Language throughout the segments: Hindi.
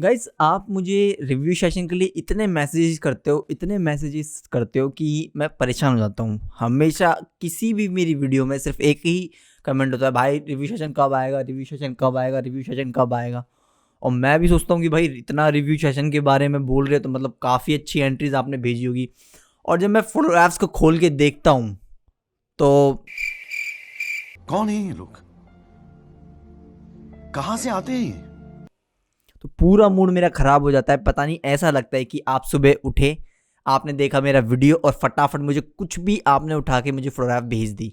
गाइस आप मुझे रिव्यू सेशन के लिए इतने मैसेजेस करते हो कि मैं परेशान हो जाता हूँ। हमेशा किसी भी मेरी वीडियो में सिर्फ एक ही कमेंट होता है, भाई रिव्यू सेशन कब आएगा, रिव्यू सेशन कब आएगा, रिव्यू सेशन कब आएगा। और मैं भी सोचता हूँ कि भाई इतना रिव्यू सेशन के बारे में बोल रहे हो तो मतलब काफ़ी अच्छी एंट्रीज आपने भेजी होगी। और जब मैं फुल ऐप्स को खोल के देखता हूँ तो कौन है ये लोग? कहां से आते हैं ये? पूरा मूड मेरा ख़राब हो जाता है। पता नहीं, ऐसा लगता है कि आप सुबह उठे, आपने देखा मेरा वीडियो और फटाफट मुझे कुछ भी आपने उठा के मुझे फोटोग्राफ भेज दी।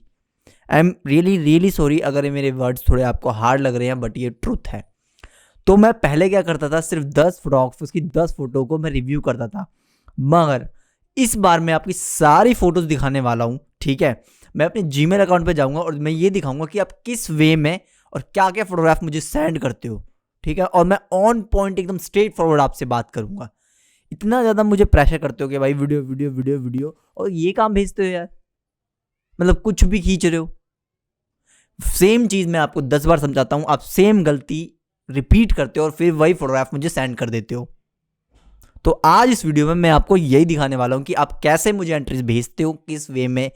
I am really really sorry अगर ये मेरे वर्ड्स थोड़े आपको हार्ड लग रहे हैं, बट ये ट्रुथ है। तो मैं पहले क्या करता था, सिर्फ 10 फ्रॉक्स उसकी 10 फोटो को मैं रिव्यू करता था। मगर इस बार मैं आपकी सारी फोटोज दिखाने वाला हूँ, ठीक है। मैं अपने जीमेल अकाउंट पे जाऊंगा और मैं ये दिखाऊंगा कि आप किस वे में और क्या क्या फोटोग्राफ मुझे सेंड करते हो, ठीक है। और मैं ऑन पॉइंट एकदम स्ट्रेट फॉरवर्ड आपसे बात करूंगा। इतना ज़्यादा मुझे प्रेशर करते हो कि भाई वीडियो वीडियो वीडियो वीडियो और ये काम भेजते हो यार, मतलब कुछ भी खींच रहे हो। सेम चीज़ मैं आपको 10 बार समझाता हूँ, आप सेम गलती रिपीट करते हो और फिर वही फोटोग्राफ मुझे सेंड कर देते हो। तो आज इस वीडियो में मैं आपको यही दिखाने वाला हूँ कि आप कैसे मुझे एंट्रीज भेजते हो, किस वे में,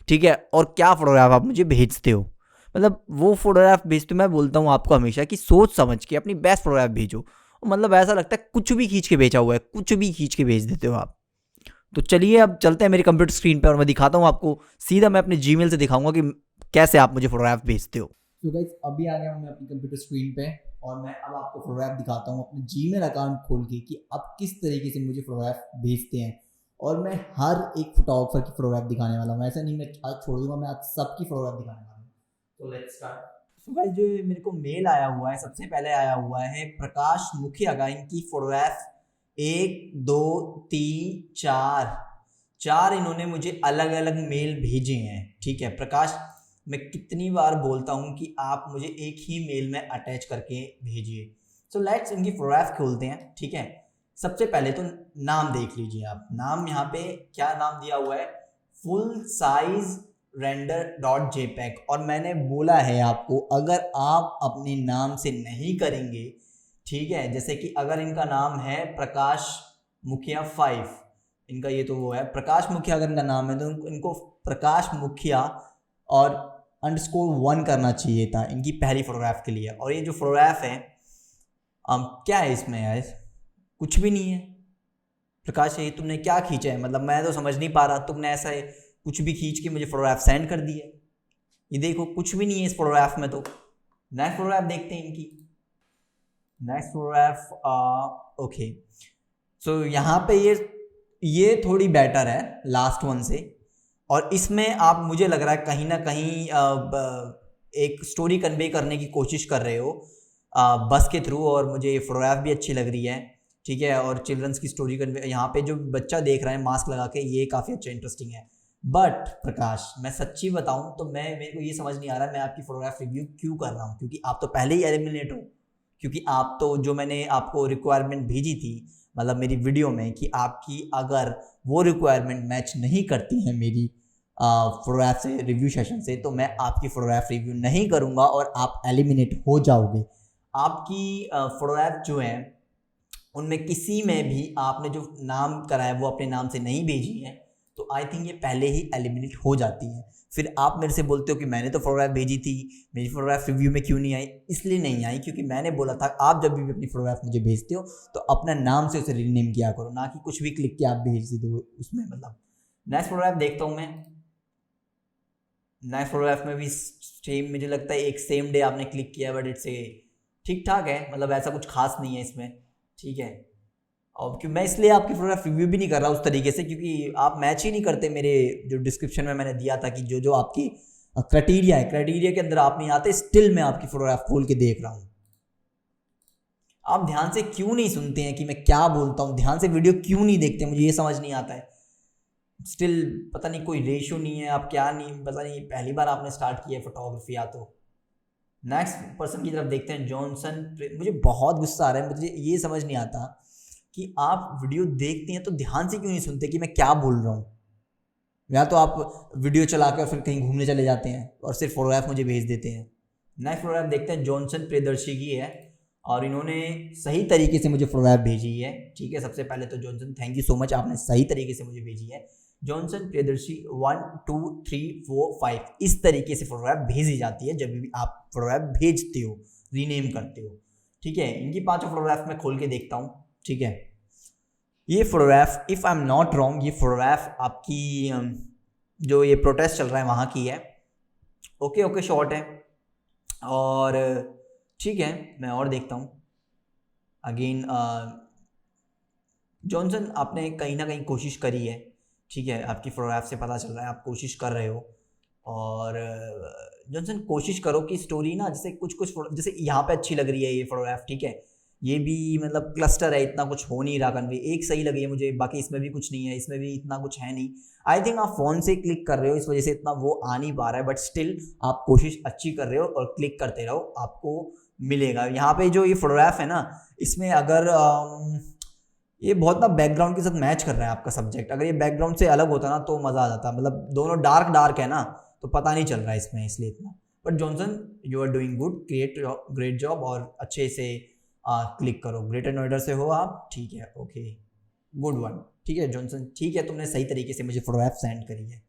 ठीक है। और क्या फोटोग्राफ आप मुझे भेजते हो। मतलब वो फोटोग्राफ भेजते हो, मैं बोलता हूँ आपको हमेशा कि सोच समझ के अपनी बेस्ट फोटोग्राफ भेजो। मतलब ऐसा लगता है कुछ भी खींच के भेजा हुआ है, कुछ भी खींच के भेज देते हो आप। तो चलिए अब चलते हैं मेरे कंप्यूटर स्क्रीन पर और मैं दिखाता हूँ आपको। सीधा मैं अपने जीमेल से दिखाऊंगा कि कैसे आप मुझे फोटोग्राफ भेजते हो। तो गाइस अभी आ गया हूँ मैं अपनी कंप्यूटर स्क्रीन पे और मैं अब आपको फोटोग्राफ दिखाता हूँ अपने जीमेल अकाउंट खोल के कि आप किस तरीके से मुझे फोटोग्राफ भेजते हैं। और मैं हर एक फोटोग्राफर की फोटोग्राफ दिखाने वाला हूँ, ऐसा नहीं मैं आज छोड़ दूंगा, मैं आज सबकी फोटोग्राफ दिखाने वाला हूँ। तो लेट्स स्टार्ट। तो गाइस जो मेरे को मेल आया हुआ है, सबसे पहले आया हुआ है प्रकाश मुखिया का। इनकी फोटोग्राफ 1 2 3 4 चार इन्होंने मुझे अलग अलग मेल भेजे हैं, ठीक है। प्रकाश, मैं कितनी बार बोलता हूँ कि आप मुझे एक ही मेल में अटैच करके भेजिए। सो लेट्स इनकी फोटोग्राफ खोलते हैं, ठीक है। सबसे पहले तो नाम देख लीजिए आप। नाम यहाँ पे क्या नाम दिया हुआ है, full size render dot JPEG. और मैंने बोला है आपको, अगर आप अपने नाम से नहीं करेंगे, ठीक है, जैसे कि अगर इनका नाम है प्रकाश मुखिया 5, इनका ये तो वो है प्रकाश मुखिया, अगर इनका नाम है तो इनको प्रकाश मुखिया और _1 करना चाहिए था इनकी पहली फोटोग्राफ के लिए। और ये जो फोटोग्राफ है क्या है इसमें यार, कुछ भी नहीं है। प्रकाश ये तुमने क्या खींचा है, मतलब मैं तो समझ नहीं पा रहा। तुमने ऐसा है कुछ भी खींच के मुझे फोटोग्राफ सेंड कर दी है। ये देखो कुछ भी नहीं है इस फोटोग्राफ में। तो नेक्स्ट फोटोग्राफ देखते हैं इनकी। Next photograph okay. सो यहाँ पे ये थोड़ी बेटर है लास्ट वन से। और इसमें आप, मुझे लग रहा है कहीं ना कहीं एक स्टोरी कन्वे करने की कोशिश कर रहे हो बस के थ्रू। और मुझे ये फोटोग्राफ भी अच्छी लग रही है, ठीक है। और चिल्ड्रंस की स्टोरी कन्वे, यहाँ पे जो बच्चा देख रहा है मास्क लगा के, ये काफ़ी अच्छा इंटरेस्टिंग है। बट प्रकाश, मैं सच्ची बताऊँ तो मेरे को ये समझ नहीं आ रहा मैं आपकी फोटोग्राफ रिव्यू क्यों कर रहा हूँ, क्योंकि आप तो पहले ही एलिमिनेट हो। क्योंकि आप तो, जो मैंने आपको रिक्वायरमेंट भेजी थी मतलब मेरी वीडियो में, कि आपकी अगर वो रिक्वायरमेंट मैच नहीं करती है मेरी फोटोग्राफ से, रिव्यू सेशन से, तो मैं आपकी फोटोग्राफ रिव्यू नहीं करूंगा और आप एलिमिनेट हो जाओगे। आपकी फोटोग्राफ जो है उनमें किसी में भी आपने जो नाम करा है वो अपने नाम से नहीं भेजी है, तो आई थिंक ये पहले ही एलिमिनेट हो जाती है। फिर आप मेरे से बोलते हो कि मैंने तो फोटोग्राफ भेजी थी, मेरी फोटोग्राफ रिव्यू में क्यों नहीं आई। इसलिए नहीं आई क्योंकि मैंने बोला था आप जब भी अपनी फोटोग्राफ मुझे भेजते हो तो अपना नाम से उसे रीनेम किया करो, ना कि कुछ भी क्लिक किया आप भेज दो उसमें। मतलब नेक्स्ट फोटोग्राफ देखता हूँ मैं। नेक्स्ट फोटोग्राफ में भी सेम, मुझे लगता है एक सेम डे आपने क्लिक किया, बट इट्स ए ठीक ठाक है, मतलब ऐसा कुछ खास नहीं है इसमें, ठीक है। और क्यों मैं इसलिए आपकी फोटोग्राफ रिव्यू भी नहीं कर रहा उस तरीके से, क्योंकि आप मैच ही नहीं करते मेरे जो डिस्क्रिप्शन में मैंने दिया था कि जो जो आपकी क्राइटेरिया है, क्राइटेरिया के अंदर आप नहीं आते। स्टिल मैं आपकी फोटोग्राफ खोल के देख रहा हूँ। आप ध्यान से क्यों नहीं सुनते हैं कि मैं क्या बोलता हूँ, ध्यान से वीडियो क्यों नहीं देखते, मुझे ये समझ नहीं आता है। स्टिल पता नहीं कोई रेशियो नहीं है, आप क्या नहीं, पता नहीं पहली बार आपने स्टार्ट किया है फोटोग्राफी या तो। नेक्स्ट पर्सन की तरफ देखते हैं, जॉनसन। मुझे बहुत गुस्सा आ रहा है, मुझे ये समझ नहीं आता कि आप वीडियो देखते हैं तो ध्यान से क्यों नहीं सुनते कि मैं क्या बोल रहा हूँ। या तो आप वीडियो चला कर फिर कहीं घूमने चले जाते हैं और सिर्फ फोटोग्राफ मुझे भेज देते हैं। नेक्स्ट फोटोग्राफ देखते हैं, जॉनसन प्रियदर्शी की है। और इन्होंने सही तरीके से मुझे फोटोग्राफ भेजी है। ठीक है, सबसे पहले तो Johnson thank you so much, आपने सही तरीके से मुझे भेजी है। जॉनसन प्रियदर्शी 1 2 3 4 5 इस तरीके से फोटोग्राफ भेजी जाती है जब भी आप फोटोग्राफ भेजते हो, रीनेम करते हो। ठीक है, इनकी 5 फोटोग्राफ मैं खोल के देखता हूँ। ठीक है, ये photograph if I am not wrong, ये फोटोग्राफ आपकी जो ये प्रोटेस्ट चल रहा है वहाँ की है। ओके शॉर्ट है। और ठीक है, मैं और देखता हूँ। अगेन जॉनसन आपने कहीं ना कहीं कोशिश करी है। ठीक है, आपकी फोटोग्राफ से पता चल रहा है आप कोशिश कर रहे हो। और जॉनसन कोशिश करो कि स्टोरी ना जैसे कुछ जैसे यहाँ पे अच्छी लग रही है ये फोटोग्राफ। ठीक है, ये भी मतलब क्लस्टर है, इतना कुछ हो नहीं रहा कन्वे, एक सही लगी है मुझे, बाकी इसमें भी कुछ नहीं है, इसमें भी इतना कुछ है नहीं। आई थिंक आप फ़ोन से क्लिक कर रहे हो, इस वजह से इतना वो आ नहीं पा रहा है, बट स्टिल आप कोशिश अच्छी कर रहे हो और क्लिक करते रहो, आपको मिलेगा। यहाँ पे जो ये फोटोग्राफ है ना, इसमें अगर ये बहुत ना बैकग्राउंड के साथ मैच कर रहा है आपका सब्जेक्ट। अगर ये बैकग्राउंड से अलग होता ना तो मज़ा आ जाता, मतलब दोनों डार्क डार्क है ना तो पता नहीं चल रहा है इसमें, इसलिए इतना। But Johnson you are doing good, great job, और अच्छे से क्लिक करो। ग्रेटर नोएडा से हो आप, ठीक है, ओके, गुड वन। ठीक है जॉनसन, ठीक है, तुमने सही तरीके से मुझे फोटोग्राफ सेंड करी है।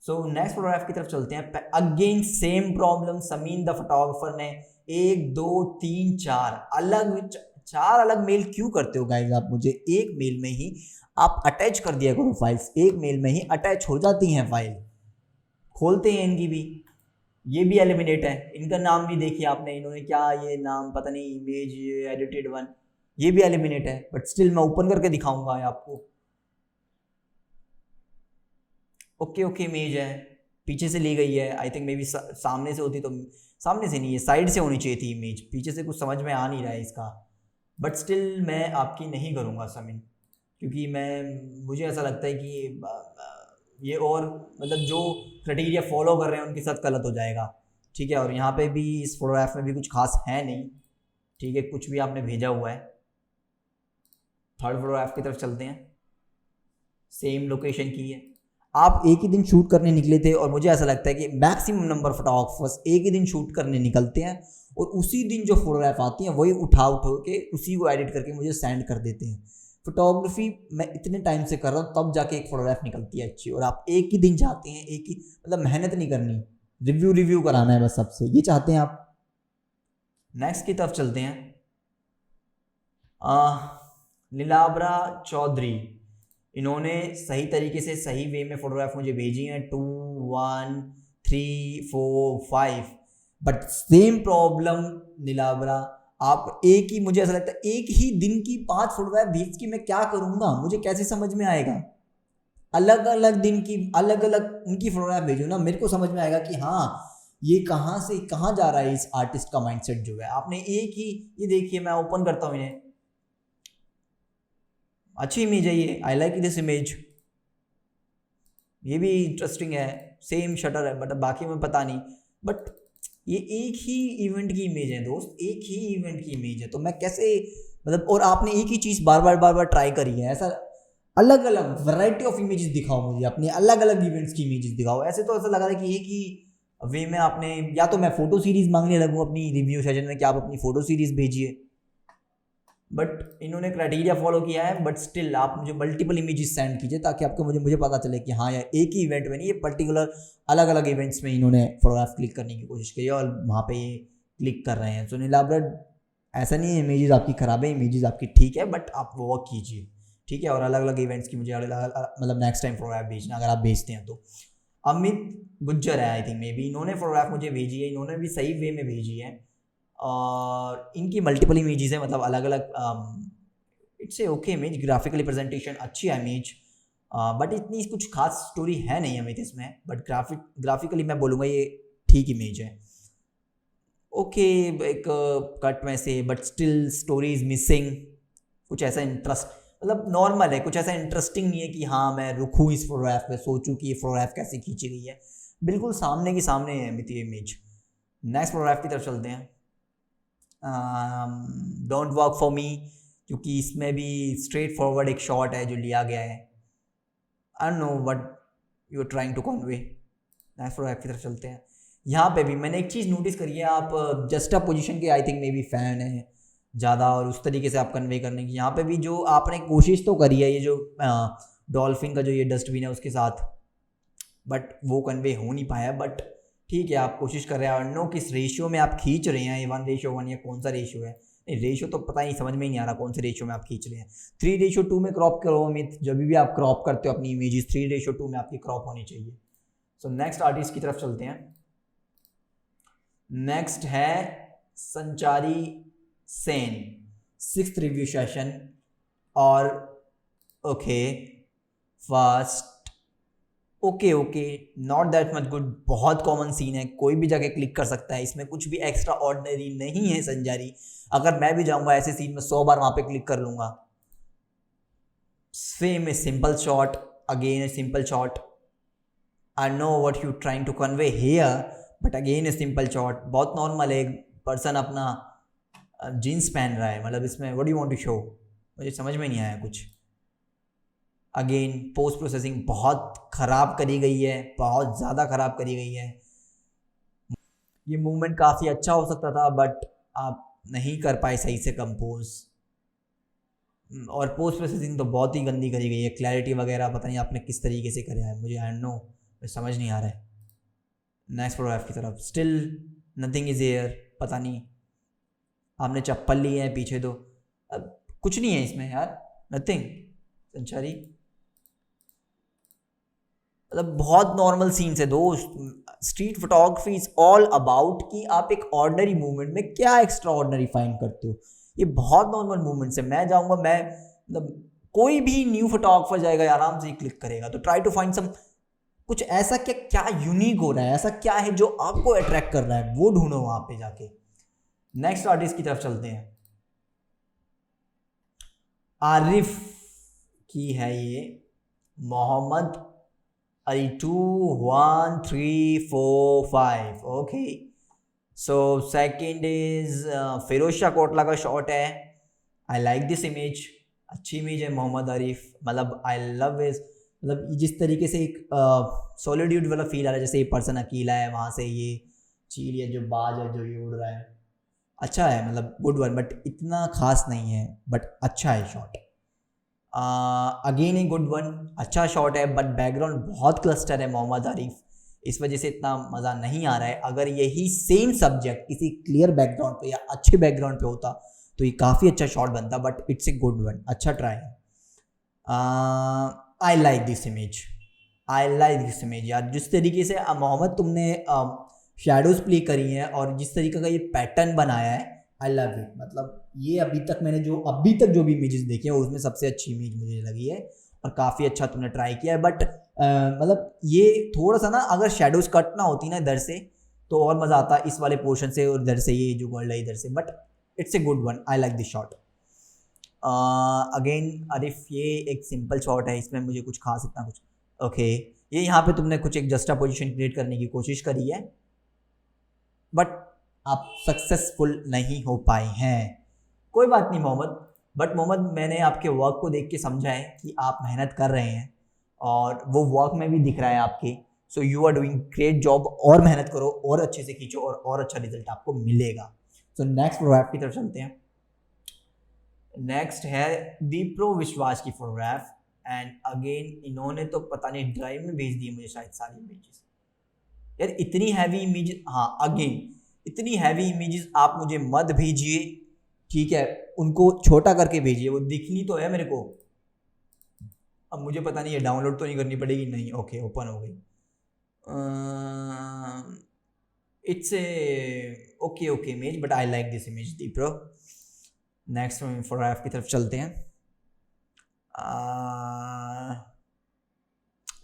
सो नेक्स्ट फोटोग्राफ की तरफ चलते हैं। Again same problem, Sameen the photographer ने 1 2 3 4 अलग मेल क्यों करते हो गाइज आप मुझे? एक मेल में ही आप अटैच कर दिया करो फाइल्स, एक मेल में ही अटैच हो जाती हैं फाइल। खोलते हैं इनकी भी, ये भी एलिमिनेट है। इनका नाम भी देखिए आपने, इन्होंने क्या ये नाम पता नहीं, इमेज एडिटेड वन, ये भी एलिमिनेट है। बट स्टिल मैं ओपन करके दिखाऊंगा आपको। ओके इमेज है, पीछे से ली गई है। आई थिंक मे बी सामने से होती तो, सामने से नहीं है, साइड से होनी चाहिए थी इमेज, पीछे से कुछ समझ में आ नहीं रहा है इसका। बट स्टिल मैं आपकी नहीं करूँगा समीन, क्योंकि मुझे ऐसा लगता है कि ये और मतलब जो क्राइटेरिया फॉलो कर रहे हैं उनके साथ गलत हो जाएगा। ठीक है, और यहाँ पे भी इस फोटोग्राफ में भी कुछ खास है नहीं। ठीक है, कुछ भी आपने भेजा हुआ है। थर्ड फोटोग्राफ की तरफ चलते हैं, सेम लोकेशन की है। आप एक ही दिन शूट करने निकले थे, और मुझे ऐसा लगता है कि मैक्सिमम नंबर फोटोग्राफर्स एक ही दिन शूट करने निकलते हैं और उसी दिन जो फोटोग्राफ आती हैं वही उठा के उसी को एडिट करके मुझे सेंड कर देते हैं। फोटोग्राफी मैं इतने टाइम से कर रहा हूँ तब जाके एक फोटोग्राफ निकलती है अच्छी, और आप एक ही दिन जाते हैं, एक ही मतलब मेहनत नहीं करनी, रिव्यू कराना है बस सबसे, ये चाहते हैं आप। नेक्स्ट की तरफ चलते हैं। नीलाब्रा चौधरी, इन्होंने सही तरीके से सही वे में फोटोग्राफ मुझे भेजी हैं 2 1 3 4 5। बट सेम प्रॉब्लम नीलाब्रा, आप एक ही, मुझे ऐसा लगता है एक ही दिन की 5 फोटोग्राफ भेज के मैं क्या करूँगा, मुझे कैसे समझ में आएगा? अलग अलग दिन की अलग अलग उनकी फोटोग्राफ भेजो ना, मेरे को समझ में आएगा कि हाँ ये कहाँ से कहाँ जा रहा है इस आर्टिस्ट का माइंडसेट जो है। आपने एक ही, ये देखिए मैं ओपन करता हूँ इन्हें, अच्छी इमेज है ये, आई लाइक दिस इमेज, ये भी इंटरेस्टिंग है, सेम शटर है, बट बाकी में पता नहीं। बट ये एक ही इवेंट की इमेज है दोस्त, एक ही इवेंट की इमेज है, तो मैं कैसे मतलब, और आपने एक ही चीज़ बार बार ट्राई करी है। ऐसा अलग अलग वैरायटी ऑफ इमेजेस दिखाओ मुझे, अपने अलग अलग इवेंट्स की इमेजेस दिखाओ। ऐसे तो ऐसा लग रहा है कि एक ही वे में आपने, या तो मैं फोटो सीरीज मांगने लगूँ अपनी रिव्यू सेशन में कि आप अपनी फोटो सीरीज भेजिए, बट इन्होंने क्राइटेरिया फॉलो किया है। बट स्टिल आप मुझे मल्टीपल इमेजेस सेंड कीजिए ताकि आपको मुझे पता चले कि हाँ यार एक ही इवेंट में नहीं, ये पर्टिकुलर अलग अलग इवेंट्स में इन्होंने फोटोग्राफ क्लिक करने की कोशिश की है और वहाँ पे ये क्लिक कर रहे हैं। सो नीलाब्रा, ऐसा नहीं है इमेजेस आपकी ख़राब है, इमेजेस आपकी ठीक है, बट आप वर्क कीजिए। ठीक है, और अलग अलग इवेंट्स की मुझे मतलब नेक्स्ट टाइम फोटोग्राफ भेजना अगर आप भेजते हैं तो। अमित गुज्जर है आई थिंक मे बी, इन्होंने फोटोग्राफ मुझे भेजी है, इन्होंने भी सही वे में भेजी है और इनकी मल्टीपल इमेजेस है, मतलब अलग अलग। It's a okay image, graphically presentation अच्छी है इमेज, बट इतनी कुछ खास स्टोरी है नहीं अमित इसमें, बट ग्राफिकली मैं बोलूँगा ये ठीक इमेज है। ओके एक कट में से, but still story is missing, कुछ ऐसा इंटरेस्ट मतलब नॉर्मल है, कुछ ऐसा इंटरेस्टिंग नहीं है कि हाँ मैं रुकूँ इस फोटोग्राफ पे, सोचूं कि ये फोटोग्राफ कैसे खींची गई है। बिल्कुल सामने की सामने है अमित ये इमेज। नेक्स्ट फोटोग्राफ की तरफ चलते हैं। डोंट वर्क फॉर मी, क्योंकि इसमें भी स्ट्रेट फॉरवर्ड एक शॉट है जो लिया गया है। I don't know what you are trying to convey. Next photograph की तरफ चलते हैं। यहाँ पे भी मैंने एक चीज़ नोटिस करी है, आप जस्टा पोजीशन के I think may be fan है, ज़्यादा और उस तरीके से आप कन्वे करने की। यहाँ पे भी जो आपने कोशिश तो करी है, ये जो डॉल्फिन का जो ये डस्टबिन है उसके साथ, बट वो कन्वे हो नहीं पाया। बट ठीक है, आप कोशिश कर रहे हैं। नो किस रेशियो में आप खींच रहे हैं, 1:1 या कौन सा रेशियो है, नहीं रेशियो तो पता नहीं, समझ में ही नहीं आ रहा कौन से रेशियो में आप खींच रहे हैं। 3:2 में क्रॉप करो अमित, जब भी आप क्रॉप करते हो अपनी इमेजेस 3:2 में आपकी क्रॉप होनी चाहिए। सो नेक्स्ट आर्टिस्ट की तरफ चलते हैं। नेक्स्ट है संचारी सेन, 6th रिव्यू सेशन। और okay first okay not that much good, बहुत कॉमन सीन है, कोई भी जाके क्लिक कर सकता है, इसमें कुछ भी एक्स्ट्रा ऑर्डिनरी नहीं है संजारी। अगर मैं भी जाऊंगा ऐसे सीन में 100 बार वहां पे क्लिक कर लूंगा। Same a simple shot, again a simple shot. I know what you trying to convey here, but again a simple shot. बहुत नॉर्मल है, एक पर्सन अपना जीन्स पहन रहा है, मतलब इसमें what do you want to show, मुझे समझ में नहीं आया कुछ। अगेन पोस्ट प्रोसेसिंग बहुत ख़राब करी गई है, बहुत ज़्यादा ख़राब करी गई है। ये मूवमेंट काफ़ी अच्छा हो सकता था, बट आप नहीं कर पाए सही से कंपोज। और पोस्ट प्रोसेसिंग तो बहुत ही गंदी करी गई है, क्लैरिटी वगैरह पता नहीं आपने किस तरीके से कराया है, मुझे आई नो समझ नहीं आ रहा है। नेक्स्ट प्रोग्राफ की तरफ, स्टिल नथिंग इज़ एयर, पता नहीं आपने चप्पल ली है पीछे तो, अब कुछ नहीं है इसमें यार, नथिंग। संचारी मतलब बहुत नॉर्मल सीन से दोस्त। Street photography is all about कि आप एक ऑर्डिनरी मूवमेंट में क्या एक्स्ट्रा ऑर्डिनरी फाइंड करते हो। ये बहुत नॉर्मल मूवमेंट से मैं जाऊंगा, मैं मतलब कोई भी न्यू फोटोग्राफर जाएगा आराम से ही क्लिक करेगा। तो ट्राई टू फाइंड सम, कुछ ऐसा क्या यूनिक हो रहा है, ऐसा क्या है जो आपको अट्रैक्ट कर रहा है, वो ढूंढो वहां पे जाके। नेक्स्ट आर्टिस्ट की तरफ चलते हैं। आरिफ की है ये, Mohammad Ali 2 1 3 4 5। Okay so second is Firoz Shah Kotla का शॉट है। आई लाइक दिस इमेज, अच्छी इमेज है मोहम्मद आरिफ, मतलब आई लव इज, मतलब जिस तरीके से एक सॉलिट्यूड वाला फील आ रहा है, जैसे ये पर्सन अकेला है, वहाँ से ये चील है जो बाज है जो ये उड़ रहा है, अच्छा है, मतलब गुड वन, बट इतना खास नहीं है, बट अच्छा है शॉट। अगेन ए गुड वन, अच्छा शॉट है, बट बैकग्राउंड बहुत क्लस्टर है मोहम्मद आरिफ, इस वजह से इतना मज़ा नहीं आ रहा है। अगर यही सेम सब्जेक्ट किसी क्लियर बैकग्राउंड पे या अच्छे बैकग्राउंड पे होता तो ये काफ़ी अच्छा शॉट बनता, but it's a good one, अच्छा ट्राई है। I like this image, I like this image यार। जिस तरीके से मोहम्मद तुमने शेडोज प्ले करी हैं और जिस तरीके का ये पैटर्न बनाया है, आई लव इट। मतलब ये अभी तक जो भी इमेजेस देखे हैं उसमें सबसे अच्छी इमेज मुझे लगी है, और काफ़ी अच्छा तुमने ट्राई किया है। बट मतलब ये थोड़ा सा ना, अगर शेडोज कट ना होती ना इधर से तो और मज़ा आता इस वाले पोर्शन से, और इधर से ये जो गर्ल है इधर से, but it's a good one, I like this shot. Again Arif ये एक सिंपल शॉट है, इसमें मुझे कुछ खास इतना कुछ ओके ये यहाँ पे तुमने कुछ एक जस्टा पोजीशन क्रिएट करने की कोशिश करी है, बट आप सक्सेसफुल नहीं हो पाए हैं। कोई बात नहीं मोहम्मद, बट मोहम्मद मैंने आपके वर्क को देख के समझा है कि आप मेहनत कर रहे हैं, और वो वर्क में भी दिख रहा है आपके। So you are doing great job, और मेहनत करो और अच्छे से खींचो, और अच्छा रिजल्ट आपको मिलेगा। सो नेक्स्ट फोटोग्राफ की तरफ चलते हैं। नेक्स्ट है दीप्रो विश्वास की फोटोग्राफ, एंड अगेन इन्होंने तो पता नहीं ड्राइव में भेज दी मुझे शायद सारी इमेजेस यार, इतनी हैवी इमेजेस। हाँ अगेन इतनी हैवी इमेजेस आप मुझे मत भेजिए, ठीक है, उनको छोटा करके भेजिए, वो दिखनी तो है मेरे को। अब मुझे पता नहीं है डाउनलोड तो नहीं करनी पड़ेगी, नहीं ओके ओपन हो गई। It's a okay image, but I like this image Deepro. Next photograph की तरफ चलते हैं।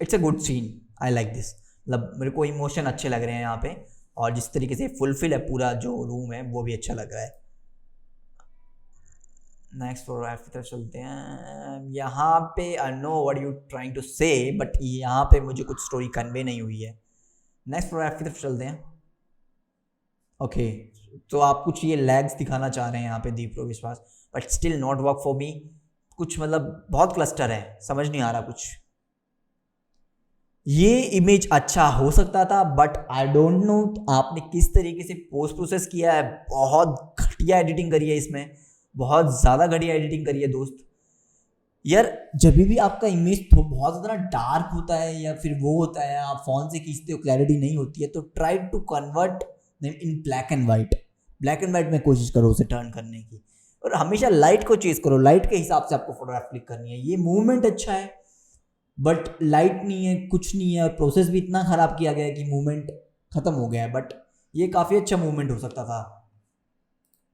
It's a good scene, I like this, मतलब मेरे को इमोशन अच्छे लग रहे हैं यहाँ पे, और जिस तरीके से फुलफिल है पूरा जो रूम है वो भी अच्छा लग रहा है। नेक्स्ट फोटोग्राफ की तरफ चलते हैं। यहाँ पे I know what you trying to say, but यहाँ पे मुझे कुछ स्टोरी कन्वे नहीं हुई है। नेक्स्ट फोटोग्राफ की तरफ चलते हैं। ओके तो आप कुछ ये लैग्स दिखाना चाह रहे हैं यहाँ पे दीप्रो विश्वास, but still not work for me. कुछ मतलब बहुत क्लस्टर है, समझ नहीं आ रहा कुछ। ये इमेज अच्छा हो सकता था, बट आई डोंट नो आपने किस तरीके से पोस्ट प्रोसेस किया है, बहुत घटिया एडिटिंग करी है इसमें, बहुत ज़्यादा घटिया एडिटिंग करी है दोस्त यार। जब भी आपका इमेज तो बहुत ज़्यादा डार्क होता है या फिर वो होता है आप फ़ोन से खींचते हो क्लैरिटी नहीं होती है, तो try to convert them in black and white में कोशिश करो उसे टर्न करने की, और हमेशा लाइट को चेस करो, लाइट के हिसाब से आपको फोटोग्राफ क्लिक करनी है। ये मूवमेंट अच्छा है बट लाइट नहीं है, कुछ नहीं है, और प्रोसेस भी इतना ख़राब किया गया है कि मूवमेंट ख़त्म हो गया है, बट ये काफ़ी अच्छा मूवमेंट हो सकता था,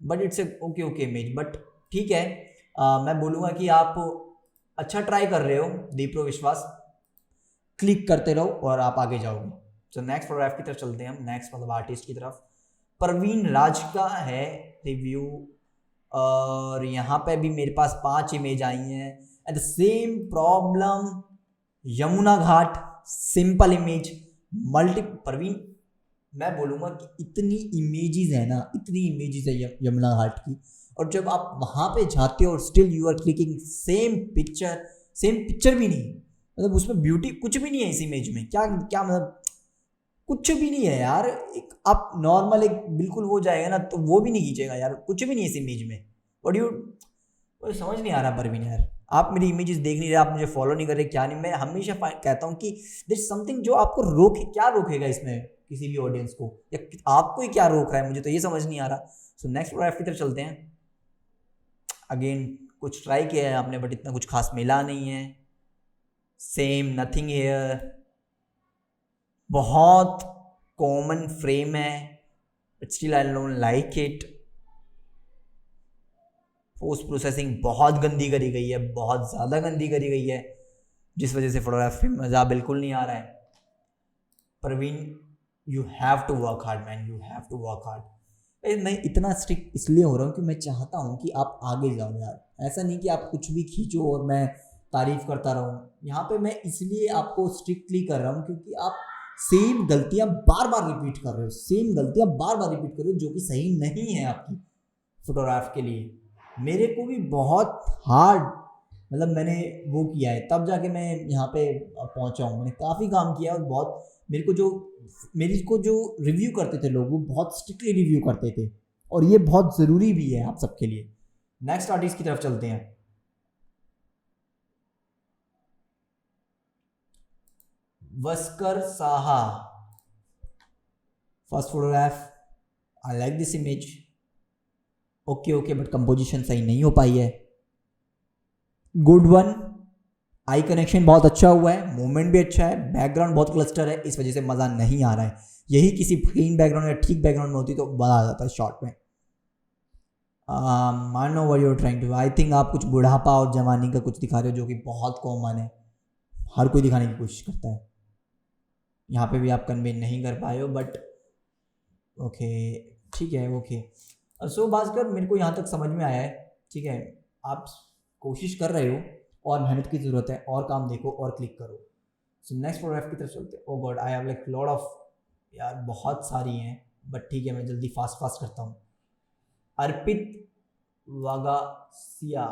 but it's okay image, but ठीक है। मैं बोलूँगा कि आप अच्छा ट्राई कर रहे हो दीप्रो विश्वास, क्लिक करते रहो और आप आगे जाओगे। तो नेक्स्ट फोटोग्राफ की तरफ चलते हैं हम, नेक्स्ट मतलब आर्टिस्ट की तरफ। परवीन राज का है रिव्यू, और यहाँ पे भी मेरे पास 5 इमेज आई हैं at the same problem, Yamuna Ghat, simple image, Parveen मैं बोलूँगा कि इतनी इमेजेस है ना, इतनी इमेजेस है यमुना घाट की, और जब आप वहाँ पे जाते हो और still you are clicking same picture भी नहीं, मतलब उसमें ब्यूटी कुछ भी नहीं है इस इमेज में, क्या क्या मतलब कुछ भी नहीं है यार। एक आप नॉर्मल एक बिल्कुल वो जाएगा ना तो वो भी नहीं खींचेगा यार, कुछ भी नहीं है इस इमेज में। और मुझे समझ नहीं आ रहा परवीन यार, आप मेरी इमेजेस देख नहीं रहे, आप मुझे फॉलो नहीं कर रहे, क्या नहीं। मैं हमेशा कहता हूँ कि देयर इज समथिंग जो आपको क्या रोकेगा इसमें किसी भी ऑडियंस को, या आपको ही क्या रोक रहा है, मुझे तो ये समझ नहीं आ रहा। सो नेक्स्ट फोटोग्राफ की तरफ चलते हैं। अगेन कुछ ट्राई किया है आपने बट इतना कुछ खास मिला नहीं है, सेम नथिंग हेयर, बहुत कॉमन फ्रेम है but still I don't like it. Post processing बहुत गंदी करी गई है, बहुत ज़्यादा गंदी करी गई है, जिस वजह से फोटोग्राफी में मज़ा बिल्कुल नहीं आ रहा है। Parveen you have to work hard man, you have to work hard. मैं इतना स्ट्रिक्ट इसलिए हो रहा हूँ कि मैं चाहता हूँ कि आप आगे जाओ यार, ऐसा नहीं कि आप कुछ भी खींचो और मैं तारीफ करता रहूँ। यहाँ पे मैं इसलिए आपको स्ट्रिक्टली कर रहा हूँ क्योंकि आप सेम गलतियाँ बार बार रिपीट कर रहे हो, जो कि सही नहीं है आपकी फोटोग्राफ के लिए। मेरे को भी बहुत हार्ड, मतलब मैंने वो किया है तब जाके मैं यहाँ पे पहुँचा हूँ। मैंने काफ़ी काम किया और बहुत मेरे को जो रिव्यू करते थे लोग वो बहुत स्ट्रिक्टली रिव्यू करते थे, और ये बहुत ज़रूरी भी है आप सबके लिए। नेक्स्ट आर्टिस्ट की तरफ चलते हैं। Waskar Saha, first photograph, I like this image, okay but composition सही नहीं हो पाई है। गुड वन, आई कनेक्शन बहुत अच्छा हुआ है, मूवमेंट भी अच्छा है, बैकग्राउंड बहुत क्लस्टर है, इस वजह से मज़ा नहीं आ रहा है। यही किसी क्लीन बैकग्राउंड या ठीक बैकग्राउंड में होती तो मज़ा आ जाता है शॉट में। मानो what you are trying to, I think आप कुछ बुढ़ापा और जवानी का कुछ दिखा रहे हो जो कि बहुत कॉमन है, हर कोई दिखाने की कोशिश करता है। यहाँ पे भी आप कन्वे नहीं कर पाए हो, बट ओके ठीक है ओके। सो भास्कर मेरे को यहाँ तक समझ में आया है, ठीक है, आप कोशिश कर रहे हो और मेहनत की ज़रूरत है, और काम देखो और क्लिक करो। सो नेक्स्ट फोटोग्राफ की तरफ चलते हैं। Oh god I have like lot of, यार बहुत सारी हैं बट ठीक है मैं जल्दी फास्ट करता हूँ। Arpit Vagasiya,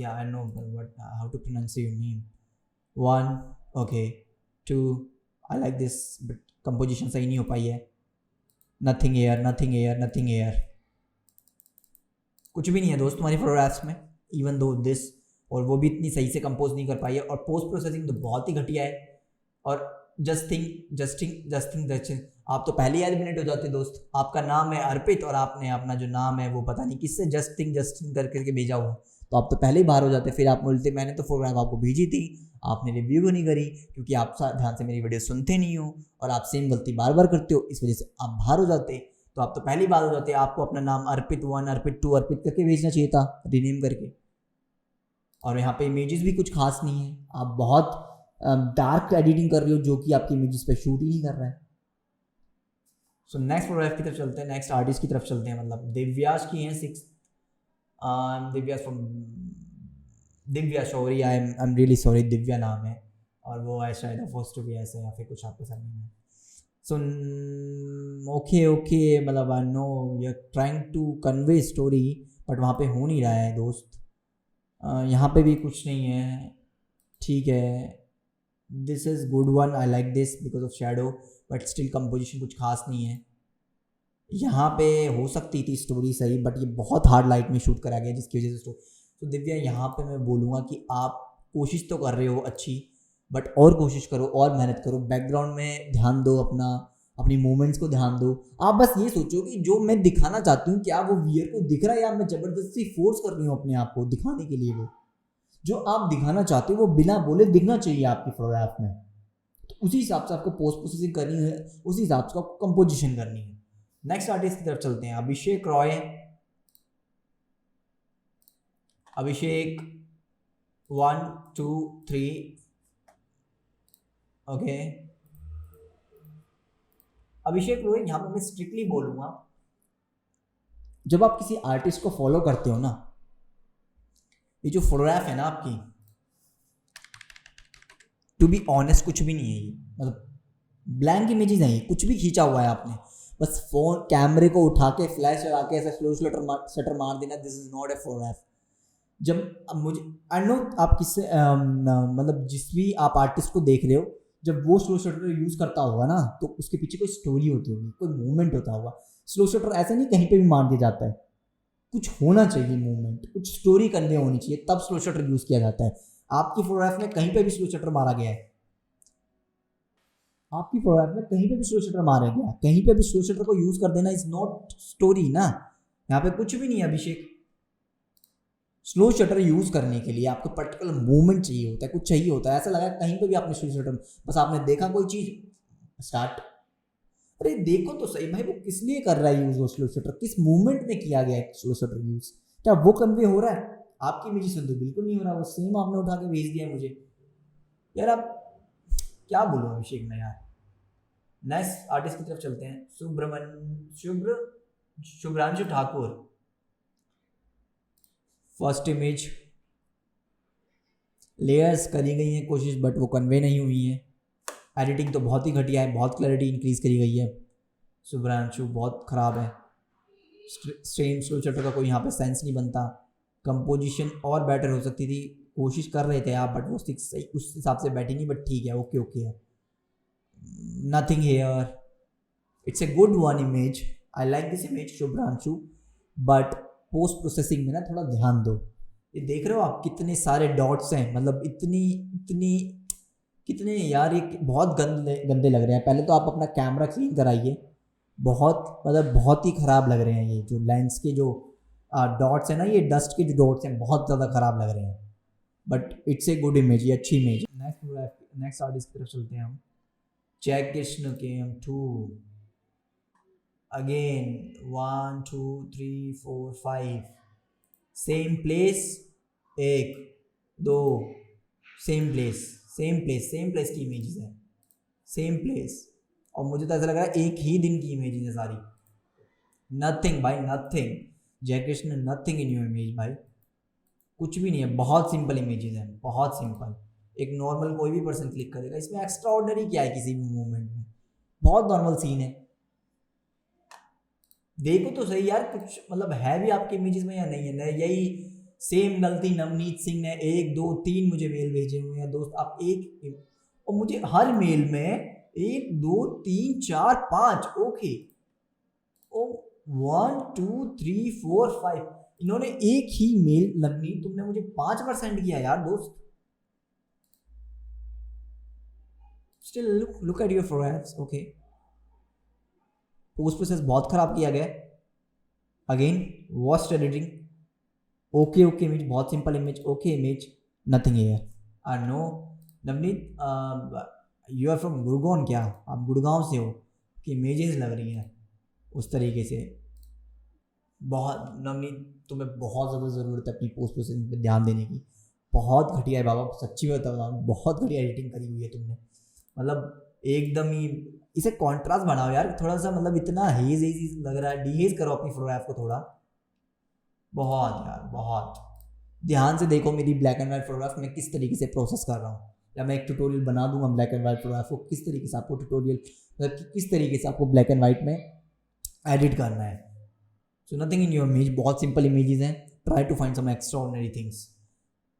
I know but how to pronounce your name. 1 okay 2 I like this but composition सही नहीं हो पाई है। नथिंग एयर, कुछ भी नहीं है दोस्त तुम्हारी फोटोग्राफ्स में, इवन दो दिस, और वो भी इतनी सही से कंपोज नहीं कर पाई है, और पोस्ट प्रोसेसिंग तो बहुत ही घटिया है। और जस्टिंग आप तो पहले ही एलिमिनेट हो जाते दोस्त। आपका नाम है अर्पित और आपने अपना जो नाम है वो पता नहीं किससे जस्टिंग करके भेजा हुआ, तो आप तो पहले ही बाहर हो जाते। फिर आप बोलते मैंने तो फोटोग्राफ आपको भेजी थी, आपने रिव्यू नहीं करी क्योंकि आप ध्यान से मेरी वीडियो सुनते नहीं हो और आप सेम गलती बार बार करते हो, इस वजह से आप बाहर हो जाते। तो आप तो पहली बार हो जाते, आपको अपना नाम अर्पित 1 अर्पित 2 अर्पित करके भेजना चाहिए था, रीनेम करके। और यहाँ पे इमेजेस भी कुछ खास नहीं है, आप बहुत डार्क एडिटिंग कर रहे हो जो कि आपकी इमेजेस पे शूट ही नहीं कर रहा है। सो नेक्स्ट फोटोग्राफ की तरफ चलते हैं, नेक्स्ट आर्टिस्ट की तरफ चलते हैं। मतलब दिव्याश की हैं 6 Divya from Divya sorry, I am really sorry, Divya नाम है और वो है शायद फर्स्ट टू भी ऐसे या फिर कुछ आपके सामने में। सो ओके मतलब I know you are trying to convey story but वहाँ पे हो नहीं रहा है दोस्त। यहाँ पे भी कुछ नहीं है, ठीक है। This is good one, I like this because of shadow, but still composition कुछ खास नहीं है। यहाँ पे हो सकती थी स्टोरी सही, बट ये बहुत हार्ड लाइट में शूट करा गया जिसकी वजह से तो दिव्या यहाँ पे मैं बोलूँगा कि आप कोशिश तो कर रहे हो अच्छी, बट और कोशिश करो और मेहनत करो, बैकग्राउंड में ध्यान दो, अपनी मूवमेंट्स को ध्यान दो। आप बस ये सोचो कि जो मैं दिखाना चाहती हूँ क्या वो व्यूअर को दिख रहा है या मैं ज़बरदस्ती फोर्स कर रही हूँ अपने आप को दिखाने के लिए। वो जो आप दिखाना चाहते हो वो बिना बोले दिखना चाहिए आपकी फोटोग्राफ में। तो उसी हिसाब से आपको पोस्ट प्रोसेसिंग करनी है, उसी हिसाब से आपको कंपोजिशन करनी है। नेक्स्ट आर्टिस्ट की तरफ चलते हैं, अभिषेक रॉय। अभिषेक 1 2 3 ओके। अभिषेक रॉय यहाँ पर मैं स्ट्रिक्टली बोलूँगा, जब आप किसी आर्टिस्ट को फॉलो करते हो ना, ये जो फोटोग्राफ है ना आपकी, टू बी ऑनेस्ट कुछ भी नहीं है ये, मतलब ब्लैंक इमेजेस हैं, ये कुछ भी खींचा हुआ है आपने, बस फोन कैमरे को उठा के फ्लैश लगा के ऐसा स्लो शटर मार देना। This is not a photograph. जब अब मुझे आई नो आप किससे मतलब जिस भी आप आर्टिस्ट को देख रहे हो, जब वो स्लो शटर यूज़ करता होगा ना तो उसके पीछे कोई स्टोरी होती होगी, कोई मूवमेंट होता होगा। स्लो शटर ऐसे नहीं कहीं पे भी मार दिया जाता है, कुछ होना चाहिए मूवमेंट, कुछ स्टोरी कन्वे होनी चाहिए, तब स्लो शटर यूज़ किया जाता है। आपकी फोटोग्राफ में कहीं पे भी स्लो शटर मारा गया है, आपकी फोटोग्राफ में कहीं पे भी स्लो शटर मारा गया, कहीं पे भी स्लो शटर को यूज़ कर देना इज नॉट स्टोरी ना। यहाँ पे कुछ भी नहीं है अभिषेक। स्लो शटर यूज़ करने के लिए आपको पर्टिकुलर मूवमेंट चाहिए होता है, कुछ चाहिए होता है। ऐसा लगा कहीं पे भी आपने स्लो शटर, बस आपने देखा कोई चीज़ स्टार्ट, अरे देखो तो सही भाई वो किस लिए कर रहा है यूज़ वो स्लो शटर, किस मूवमेंट में किया गया है स्लो शटर यूज़, क्या वो कन्वे हो रहा है? आपकी इमेज से तो बिल्कुल नहीं हो रहा, वो सेम आपने उठा के भेज दिया है मुझे। यार आप क्या बोलूँ अभिषेक में यार। नेक्स्ट आर्टिस्ट की तरफ चलते हैं, Shubhranshu Thakur. First image layers करी गई हैं कोशिश, बट वो कन्वे नहीं हुई है। एडिटिंग तो बहुत ही घटिया है, बहुत क्लैरिटी इंक्रीज करी गई है। शुभ्रांशु बहुत ख़राब है, सेम स्लो शटर का कोई यहाँ पे सेंस नहीं बनता। कंपोजिशन और बेटर हो सकती थी, कोशिश कर रहे थे आप, बट वो सही उस हिसाब से बैठी नहीं, बट ठीक है, ओके ओके है। Nothing here, it's a good one image, I like this image Shubhranshu, but post processing में ना थोड़ा ध्यान दो। ये देख रहे हो आप कितने सारे डॉट्स हैं, मतलब इतनी इतनी कितने यार, ये बहुत गंदे गंदे लग रहे हैं। पहले तो आप अपना कैमरा क्लीन कराइए, बहुत मतलब बहुत ही ख़राब लग रहे हैं ये जो लेंस के जो डॉट्स हैं ना, ये डस्ट के जो डॉट्स हैं बहुत ज़्यादा ख़राब लग रहे हैं, but it's a good image, ये अच्छी इमेज। नेक्स्ट आर्टिस्ट की तरफ चलते हैं हम, जय कृष्ण के हम 2 again 1 2 3 4 5 same place, 1 2 same place की इमेजेस हैं, सेम प्लेस, और मुझे तो ऐसा लग रहा है एक ही दिन की इमेजेस है सारी। नथिंग भाई, नथिंग, जय Krishna, nothing in your image भाई, कुछ भी नहीं है, बहुत सिंपल इमेजेस हैं, बहुत सिंपल। एक नॉर्मल कोई भी पर्सन क्लिक करेगा, इसमें एक्स्ट्रा ऑर्डिनरी क्या है किसी भी मूवमेंट में, बहुत नॉर्मल सीन है। देखो तो सही यार, कुछ मतलब है भी आपके इमेजेस में या नहीं है। यही सेम गलती नवनीत सिंह ने 1 2 3 मुझे मेल भेजे हुए हैं दोस्त, आप एक, और मुझे हर मेल में 1 2 3 4 5 ओके, ओ 1 2 3 4 5, इन्होंने एक ही मेल, नवनीत तुमने मुझे 5 बार सेंड किया यार दोस्त। Still look at your photographs, okay. Post process बहुत खराब किया गया, again worst editing, okay okay image, बहुत simple image, okay image, nothing here. I know Navneet, you are from Gurgaon क्या, आप गुड़गांव से हो कि इमेजेस लग रही हैं उस तरीके से। बहुत नवनीत, तुम्हें बहुत ज़्यादा ज़रूरत है अपनी पोस्ट प्रोसेसिंग पे ध्यान देने की, बहुत घटिया है बाबा, सच्ची में बता, बहुत घटिया एडिटिंग करी हुई है तुमने, मतलब एकदम ही। इसे कॉन्ट्रास्ट बनाओ यार थोड़ा सा, मतलब इतना हेज हेज लग रहा है, डीहेज करो अपनी फोटोग्राफ को थोड़ा, बहुत यार बहुत। ध्यान से देखो मेरी ब्लैक एंड वाइट फोटोग्राफ मैं किस तरीके से प्रोसेस कर रहा हूँ, या मैं एक ट्यूटोरियल बना दूंगा ब्लैक एंड वाइट फोटोग्राफ को, किस तरीके से आपको ट्यूटोरियल, मतलब किस तरीके से आपको ब्लैक एंड वाइट में एडिट करना है। So nothing in your image, बहुत सिंपल इमेजेस हैं, try to find some extraordinary things.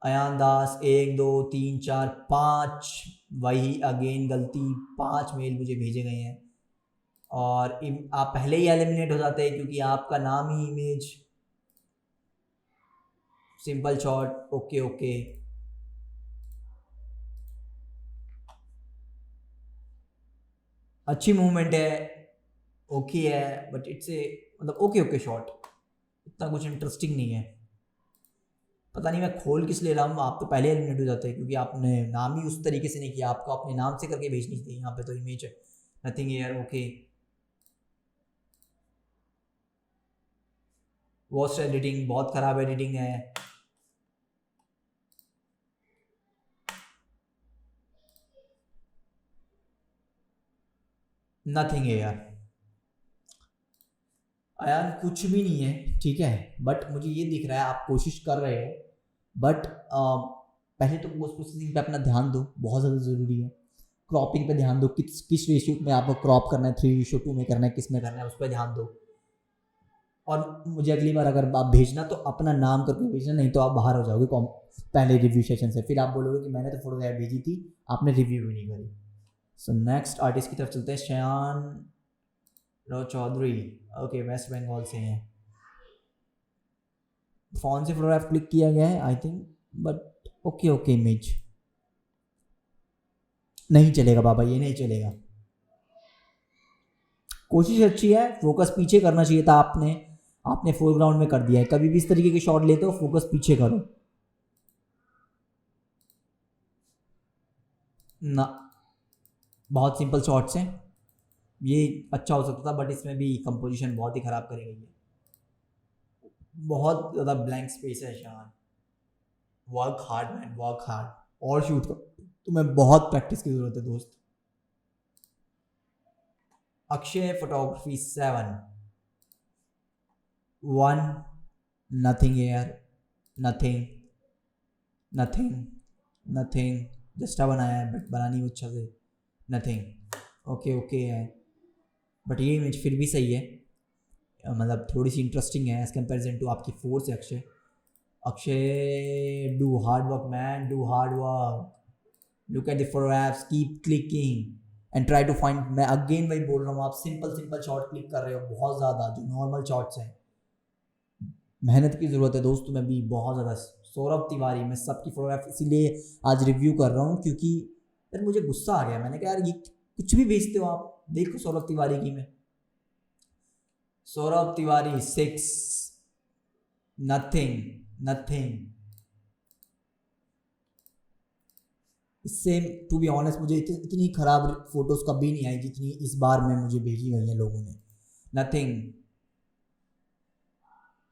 Ayan Das 1 2 3 4 5, वही अगेन गलती, 5 मेल मुझे भेजे गए हैं, और आप पहले ही एलिमिनेट हो जाते हैं क्योंकि आपका नाम ही image. Simple shot, okay okay. अच्छी मूवमेंट है, ओके है, बट इट्स ए मतलब ओके ओके शॉट, इतना कुछ इंटरेस्टिंग नहीं है। पता नहीं मैं खोल किस ले रहा हूँ, आप तो पहले एलिमिनेट हो जाते हैं क्योंकि आपने नाम ही उस तरीके से नहीं किया, आपको अपने नाम से करके भेजनी थी। यहाँ पे तो इमेज है, nothing air, okay. Worst editing, बहुत खराब एडिटिंग है। नथिंग एयर, यार कुछ भी नहीं है, ठीक है, बट मुझे ये दिख रहा है आप कोशिश कर रहे हो, बट पहले तो पोस्ट प्रोसेसिंग पे अपना ध्यान दो, बहुत ज़्यादा ज़रूरी है। क्रॉपिंग पे ध्यान दो, किस रेशियो में आपको क्रॉप करना है, 3:2 में करना है, किस में करना है, उस पर ध्यान दो। और मुझे अगली बार अगर आप भेजना तो अपना नाम करके भेजना, नहीं तो आप बाहर हो जाओगे पहले रिव्यू सेशन से, फिर आप बोलोगे कि मैंने तो फोटो भेजी थी, आपने रिव्यू भी नहीं करी। सो नेक्स्ट आर्टिस्ट की तरफ चलते हैं, शयान रो चौधरी, ओके, वेस्ट बंगाल से हैं। फ़ोन से फोटोग्राफ क्लिक किया गया है I think, but okay okay image. नहीं चलेगा बाबा, ये नहीं चलेगा। कोशिश अच्छी है, फोकस पीछे करना चाहिए था आपने, आपने फोरग्राउंड में कर दिया है। कभी भी इस तरीके के शॉट लेते हो फोकस पीछे करो ना। बहुत सिंपल शॉट्स हैं, ये अच्छा हो सकता था, बट इसमें भी कंपोजिशन बहुत ही ख़राब करी गई है, बहुत ज़्यादा ब्लैंक स्पेस है। शान, work hard man, work hard, और शूट करो, तुम्हें बहुत प्रैक्टिस की ज़रूरत है दोस्त। Akshay photography 7, 1, nothing air, nothing nothing nothing, juxta बनाया है बट बना नहीं अच्छा से, नथिंग, ओके ओके है, बट ये इमेज फिर भी सही है, मतलब थोड़ी सी इंटरेस्टिंग है एज कंपेरिजन टू आपकी 4 से। Akshay, Akshay do hard work man, do hard work, look at the photographs, keep clicking and try to find. मैं अगेन वही बोल रहा हूँ, आप सिंपल सिंपल शॉट क्लिक कर रहे हो बहुत ज़्यादा, जो नॉर्मल शॉट्स हैं। मेहनत की ज़रूरत है दोस्त तुम्हें भी बहुत ज़्यादा। सौरभ तिवारी, मैं सबकी फोटोग्राफ इसीलिए आज रिव्यू कर रहा हूँ क्योंकि यार मुझे गुस्सा आ गया, मैंने कहा यार ये कुछ भी भेजते हो आप। देखो सौरभ तिवारी की, मैं सौरभ तिवारी 6, नथिंग नथिंग। इससे टू बी ऑनेस्ट मुझे इतनी खराब फोटोज कभी नहीं आई जितनी इस बार में मुझे भेजी गई हैं लोगों ने। नथिंग,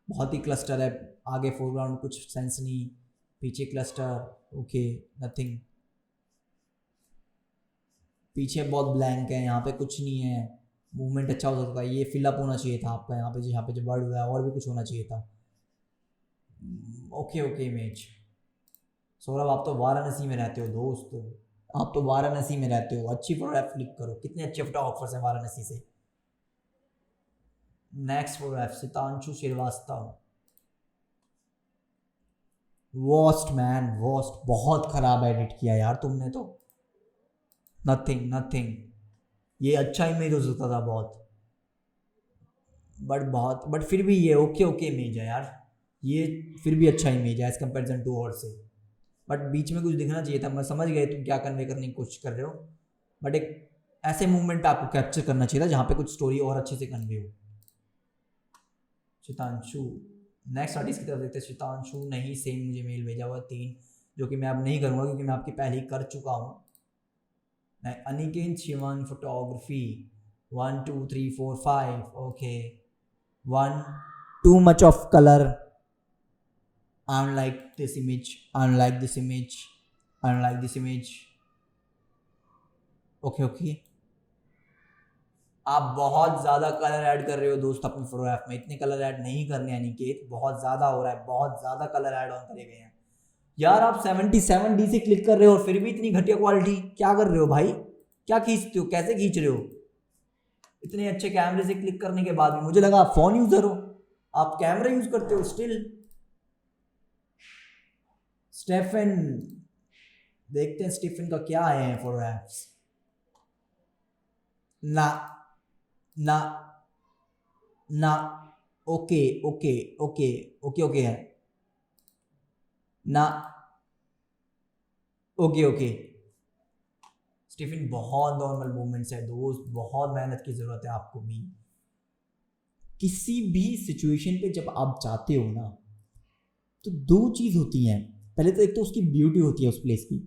बहुत ही क्लस्टर है, आगे फोरग्राउंड कुछ सेंस नहीं, पीछे क्लस्टर, ओके, नथिंग। पीछे बहुत ब्लैंक है, यहाँ पे कुछ नहीं है, मूवमेंट अच्छा हो सकता है, ये फिलअप होना चाहिए था आपका, यहाँ पे जो वर्ड हुआ है और भी कुछ होना चाहिए था। Okay okay image. सौरभ आप तो वाराणसी में रहते हो दोस्त, आप तो वाराणसी में रहते हो, अच्छी फोटोग्राफ क्लिक करो, कितने अच्छे फोटोग्राफर्स हैं वाराणसी से। Next photograph, Sitanshu Srivastava, worst man worst, बहुत खराब एडिट किया यार तुमने तो। नथिंग नथिंग, ये अच्छा इमेज हो सकता था बहुत, बट फिर भी ये ओके ओके इमेज है यार, ये फिर भी अच्छा इमेज है एज कंपेरिजन टू और से। बट बीच में कुछ दिखना चाहिए था, मैं समझ गया तुम क्या कन्वे करने की कोशिश कर रहे हो, बट एक ऐसे मूवमेंट पे आपको कैप्चर करना चाहिए था जहाँ पे कुछ स्टोरी और अच्छे से कन्वे हो। शितांशु, नेक्स्ट आर्टिस्ट की तरफ देखते हैं। शितांशु नहीं, सेम मुझे मेल भेजा हुआ 3, जो कि मैं अब नहीं करूँगा क्योंकि मैं आपकी पहले ही कर चुका हूँ। Aniket Shivan photography 1 2 3 4 5, okay, 1, too much of color, I don't like this image, I don't like this image, I don't like this image, okay okay. आप बहुत ज़्यादा कलर ऐड कर रहे हो दोस्त अपनी फोटोग्राफ में, इतने कलर ऐड नहीं करने अनिकेत, बहुत ज़्यादा हो रहा है, बहुत ज़्यादा कलर ऐड ऑन करे गए हैं यार। आप 77D से क्लिक कर रहे हो और फिर भी इतनी घटिया क्वालिटी, क्या कर रहे हो भाई, क्या खींचते हो, कैसे खींच रहे हो? इतने अच्छे कैमरे से क्लिक करने के बाद भी मुझे लगा आप फ़ोन यूज़र हो, आप कैमरा यूज़ करते हो स्टिल। स्टेफन, देखते हैं स्टीफन का क्या आए हैं फोटोग्राफ्स ना। ना ना okay okay okay okay okay है ना ओके ओके। स्टीफन बहुत नॉर्मल मूवमेंट्स है दोस्त, बहुत मेहनत की ज़रूरत है आपको भी। किसी भी सिचुएशन पे जब आप जाते हो ना तो दो चीज़ होती हैं। पहले तो एक तो उसकी ब्यूटी होती है उस प्लेस की,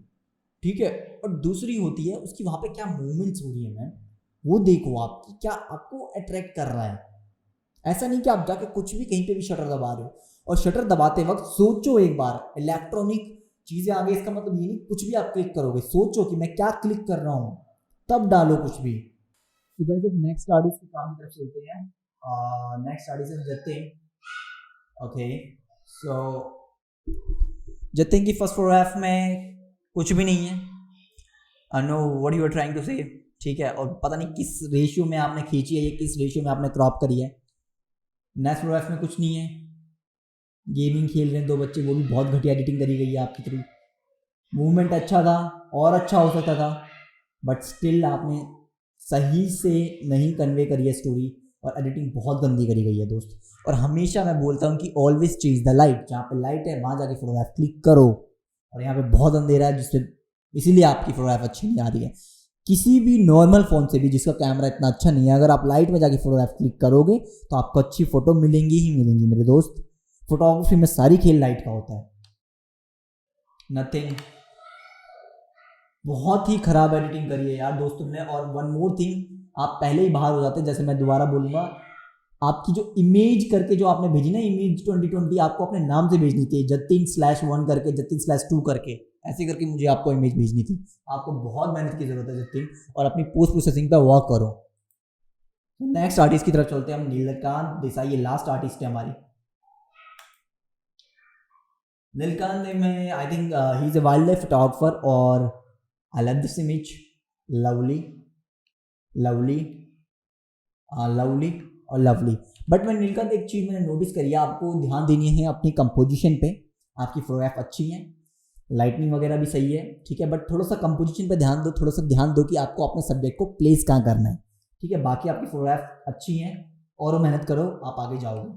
ठीक है, और दूसरी होती है उसकी वहाँ पे क्या मूवमेंट्स हो रही है मैम, वो देखो आपकी क्या आपको अट्रैक्ट कर रहा है। ऐसा नहीं कि आप जाके कुछ भी कहीं पे भी शटर दबा रहे हो, और शटर दबाते वक्त सोचो एक बार इलेक्ट्रॉनिक चीज़ें आ गई, इसका मतलब ये नहीं कुछ भी आप क्लिक करोगे, सोचो कि मैं क्या क्लिक कर रहा हूँ, तब डालो कुछ भी। तो गाइस अब नेक्स्ट आर्टिस्ट के काम की तरफ चलते हैं। Next artist is Jatin. Okay so Jatin की फर्स्ट फोटोग्राफ में कुछ भी नहीं है। I know what you are trying to say, ठीक है, और पता नहीं किस रेशियो में आपने खींची है, ये किस रेशियो में आपने क्रॉप करी है। नेक्स्ट फोटोग्राफ में कुछ नहीं है, गेमिंग खेल रहे हैं दो बच्चे, वो भी बहुत घटिया एडिटिंग करी गई है आपकी थ्रू। मूवमेंट अच्छा था और अच्छा हो सकता था, बट स्टिल आपने सही से नहीं कन्वे करी है स्टोरी, और एडिटिंग बहुत गंदी करी गई है दोस्त। और हमेशा मैं बोलता हूँ कि ऑलवेज चेज द लाइट, जहाँ पे लाइट है वहाँ जाके फोटोग्राफ क्लिक करो, और यहाँ पे बहुत अंधेरा है जिससे इसीलिए आपकी फोटोग्राफ अच्छी नहीं आ रही है। किसी भी नॉर्मल फ़ोन से भी जिसका कैमरा इतना अच्छा नहीं है, अगर आप लाइट में जाके फोटोग्राफ क्लिक करोगे तो आपको अच्छी फोटो मिलेंगी ही मिलेंगी मेरे दोस्त। फोटोग्राफी में सारी खेल लाइट का होता है, नथिंग। बहुत ही खराब एडिटिंग करी है यार दोस्त तुमने। और वन मोर थिंग, आप पहले ही बाहर हो जाते, जैसे मैं दोबारा बोलूँगा, आपकी जो इमेज करके जो आपने भेजी ना, इमेज 2020, आपको अपने नाम से भेजनी थी, जतिन/1 करके, जतिन/2 करके, ऐसे करके मुझे आपको इमेज भेजनी थी। आपको बहुत मेहनत की जरूरत है जतिन, और अपनी पोस्ट प्रोसेसिंग पे वर्क करो। नेक्स्ट आर्टिस्ट की तरफ चलते हैं हम, नीलकांत देसाई, ये लास्ट आर्टिस्ट है हमारी। नीलकांत में I think he is a wild life photographer, और I love this image, lovely lovely lovely और लवली। बट मैं नीलकांत एक चीज़ मैंने नोटिस करी है, आपको ध्यान देनी है अपनी कंपोजिशन पे। आपकी फोटोग्राफ अच्छी है, लाइटनिंग वगैरह भी सही है, ठीक है, बट थोड़ा सा कंपोजिशन पे ध्यान दो, थोड़ा सा ध्यान दो कि आपको अपने सब्जेक्ट को प्लेस कहाँ करना है, ठीक है। बाकी आपकी फोटोग्राफ अच्छी है, और मेहनत करो, आप आगे जाओगे।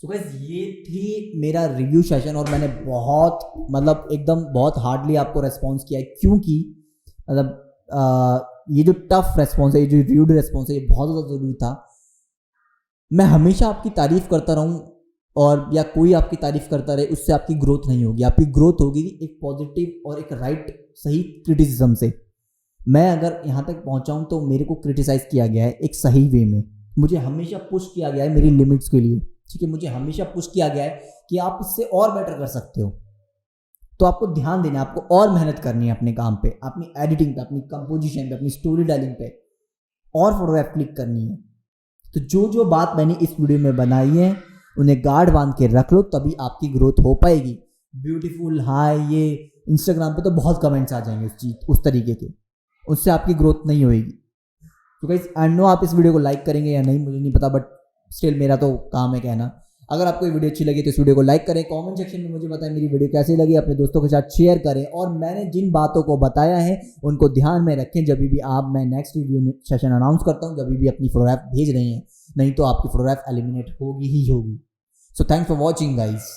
सो गाइस ये थी मेरा रिव्यू सेशन, और मैंने बहुत मतलब एकदम बहुत हार्डली आपको रेस्पॉन्स किया है, क्योंकि मतलब ये जो टफ रेस्पॉन्स है, ये जो रिव्यूड रेस्पॉन्स है, ये बहुत ज़्यादा ज़रूरी था। मैं हमेशा आपकी तारीफ़ करता रहूँ और या कोई आपकी तारीफ़ करता रहे, उससे आपकी ग्रोथ नहीं होगी। आपकी ग्रोथ होगी एक पॉजिटिव और एक राइट सही क्रिटिसिज्म से। मैं अगर यहाँ तक पहुँचा हूँ तो मेरे को क्रिटिसाइज़ किया गया है एक सही वे में, मुझे हमेशा पुश किया गया है मेरी लिमिट्स के लिए, ठीक है, मुझे हमेशा पुश किया गया है कि आप इससे और बेटर कर सकते हो। तो आपको ध्यान देना है, आपको और मेहनत करनी है अपने काम पे, अपनी एडिटिंग पे, अपनी कंपोजिशन पे, अपनी स्टोरी टेलिंग पे, और फोटोग्राफ क्लिक करनी है। तो जो जो बात मैंने इस वीडियो में बनाई है उन्हें गार्ड बांध के रख लो, तभी आपकी ग्रोथ हो पाएगी। ब्यूटीफुल हाय ये इंस्टाग्राम पे तो बहुत कमेंट्स आ जाएंगे उस तरीके के, उससे आपकी ग्रोथ नहीं होएगी। तो गाइस आई नो आप इस वीडियो को लाइक करेंगे या नहीं मुझे नहीं पता, बट स्टिल मेरा तो काम है कहना। अगर आपको ये वीडियो अच्छी लगी तो इस वीडियो को लाइक करें, कमेंट सेक्शन में मुझे बताएं मेरी वीडियो कैसी लगी, अपने दोस्तों के साथ शेयर करें, और मैंने जिन बातों को बताया है उनको ध्यान में रखें जब भी आप मैं नेक्स्ट रिव्यू सेशन अनाउंस करता हूं, जब भी अपनी फोटोग्राफ भेज रहे हैं, नहीं तो आपकी फोटोग्राफ एलिमिनेट होगी ही होगी। So thanks for watching guys.